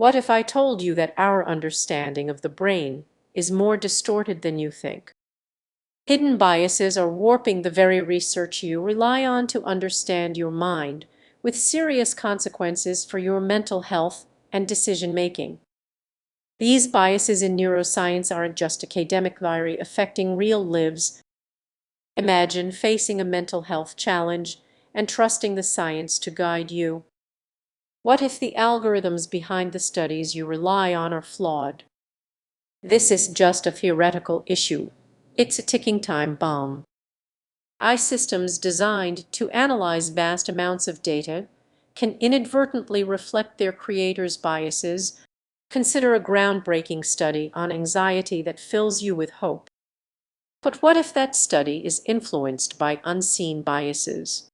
What if I told you that our understanding of the brain is more distorted than you think? Hidden biases are warping the very research you rely on to understand your mind, with serious consequences for your mental health and decision making. These biases in neuroscience aren't just academic theory affecting real lives. Imagine facing a mental health challenge and trusting the science to guide you. What if the algorithms behind the studies you rely on are flawed? This is just a theoretical issue. It's a ticking time bomb. Systems designed to analyze vast amounts of data can inadvertently reflect their creators' biases. Consider a groundbreaking study on anxiety that fills you with hope. But what if that study is influenced by unseen biases?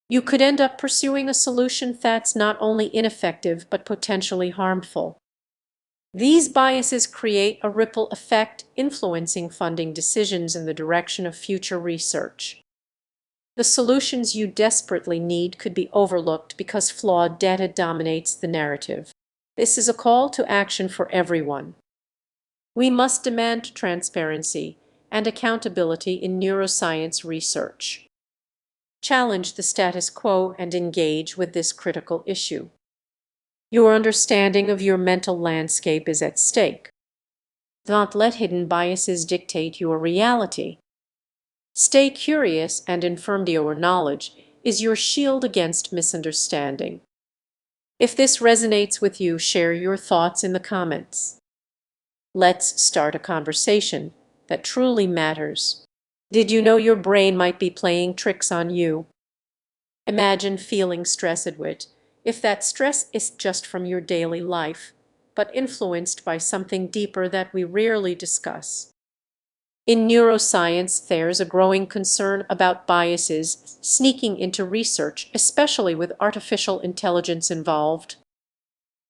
You could end up pursuing a solution that's not only ineffective but potentially harmful. These biases create a ripple effect, influencing funding decisions in the direction of future research. The solutions you desperately need could be overlooked because flawed data dominates the narrative. This is a call to action for everyone. We must demand transparency and accountability in neuroscience research. Challenge the status quo and engage with this critical issue. Your understanding of your mental landscape is at stake. Don't let hidden biases dictate your reality. Stay curious and informed. Your knowledge is your shield against misunderstanding. If this resonates with you, share your thoughts in the comments. Let's start a conversation that truly matters. Did you know your brain might be playing tricks on you? Imagine feeling stressed if that stress is just from your daily life, but influenced by something deeper that we rarely discuss. In neuroscience, there's a growing concern about biases sneaking into research, especially with artificial intelligence involved.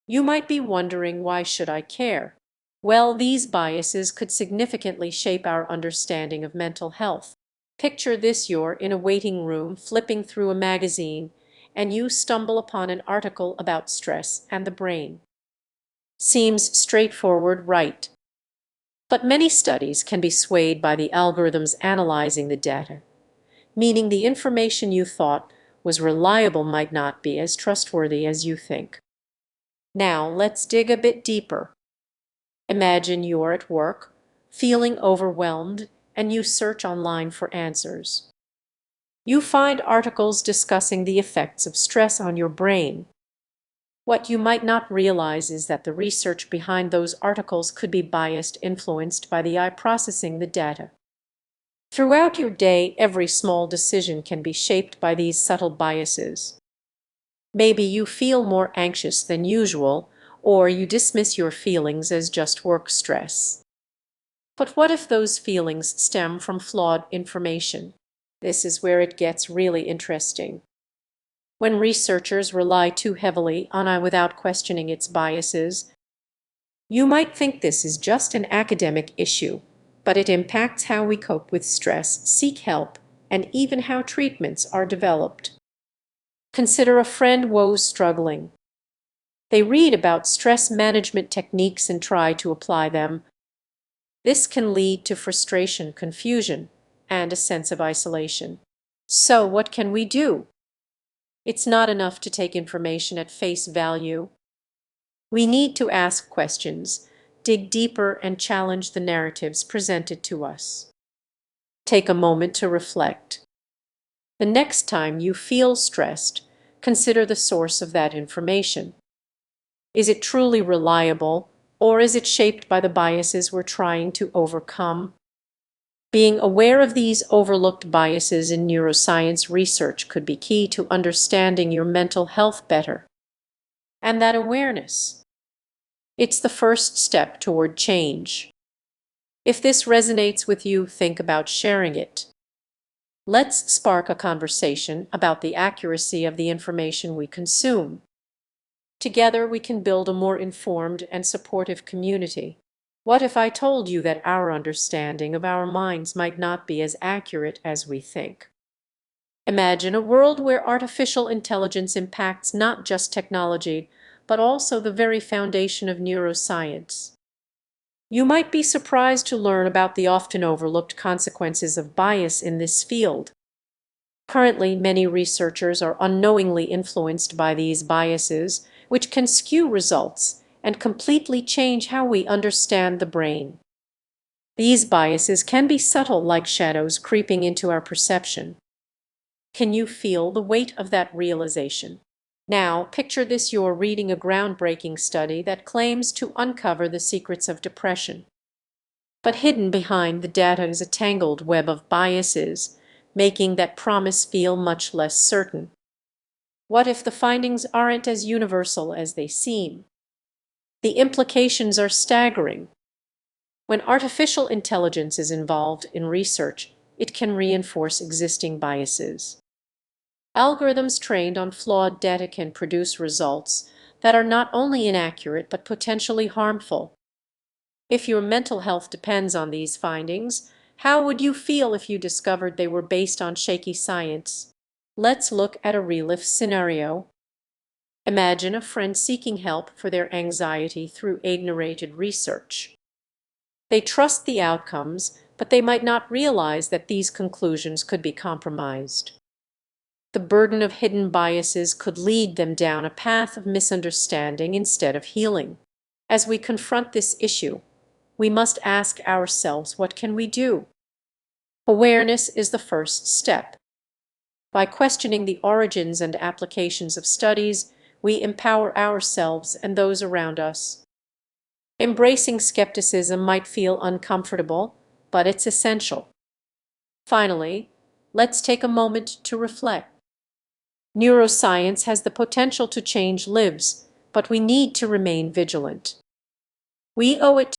You might be wondering, why should I care? Well, these biases could significantly shape our understanding of mental health. Picture this: you're in a waiting room flipping through a magazine, and you stumble upon an article about stress and the brain. Seems straightforward, right? But many studies can be swayed by the algorithms analyzing the data, meaning the information you thought was reliable might not be as trustworthy as you think. Now, let's dig a bit deeper. Imagine you're at work, feeling overwhelmed, and you search online for answers. You find articles discussing the effects of stress on your brain. What you might not realize is that the research behind those articles could be biased, influenced by the AI processing the data. Throughout your day, every small decision can be shaped by these subtle biases. Maybe you feel more anxious than usual, or you dismiss your feelings as just work stress. But what if those feelings stem from flawed information? This is where it gets really interesting. When researchers rely too heavily on AI without questioning its biases, you might think this is just an academic issue, but it impacts how we cope with stress, seek help, and even how treatments are developed. Consider a friend woes struggling. They read about stress management techniques and try to apply them. This can lead to frustration, confusion, and a sense of isolation. So what can we do? It's not enough to take information at face value. We need to ask questions, dig deeper, and challenge the narratives presented to us. Take a moment to reflect. The next time you feel stressed, consider the source of that information. Is it truly reliable, or is it shaped by the biases we're trying to overcome? Being aware of these overlooked biases in neuroscience research could be key to understanding your mental health better. And that awareness, it's the first step toward change. If this resonates with you, think about sharing it. Let's spark a conversation about the accuracy of the information we consume. Together, we can build a more informed and supportive community. What if I told you that our understanding of our minds might not be as accurate as we think? Imagine a world where artificial intelligence impacts not just technology, but also the very foundation of neuroscience. You might be surprised to learn about the often overlooked consequences of bias in this field. Currently, many researchers are unknowingly influenced by these biases, which can skew results and completely change how we understand the brain. These biases can be subtle, like shadows creeping into our perception. Can you feel the weight of that realization? Now, picture this: you're reading a groundbreaking study that claims to uncover the secrets of depression. But hidden behind the data is a tangled web of biases, making that promise feel much less certain. What if the findings aren't as universal as they seem? The implications are staggering. When artificial intelligence is involved in research, it can reinforce existing biases. Algorithms trained on flawed data can produce results that are not only inaccurate but potentially harmful. If your mental health depends on these findings, how would you feel if you discovered they were based on shaky science? Let's look at a real-life scenario. Imagine a friend seeking help for their anxiety through age-narrated research. They trust the outcomes, but they might not realize that these conclusions could be compromised. The burden of hidden biases could lead them down a path of misunderstanding instead of healing. As we confront this issue, we must ask ourselves, what can we do? Awareness is the first step. By questioning the origins and applications of studies, we empower ourselves and those around us. Embracing skepticism might feel uncomfortable, but it's essential. Finally, let's take a moment to reflect. Neuroscience has the potential to change lives, but we need to remain vigilant. We owe it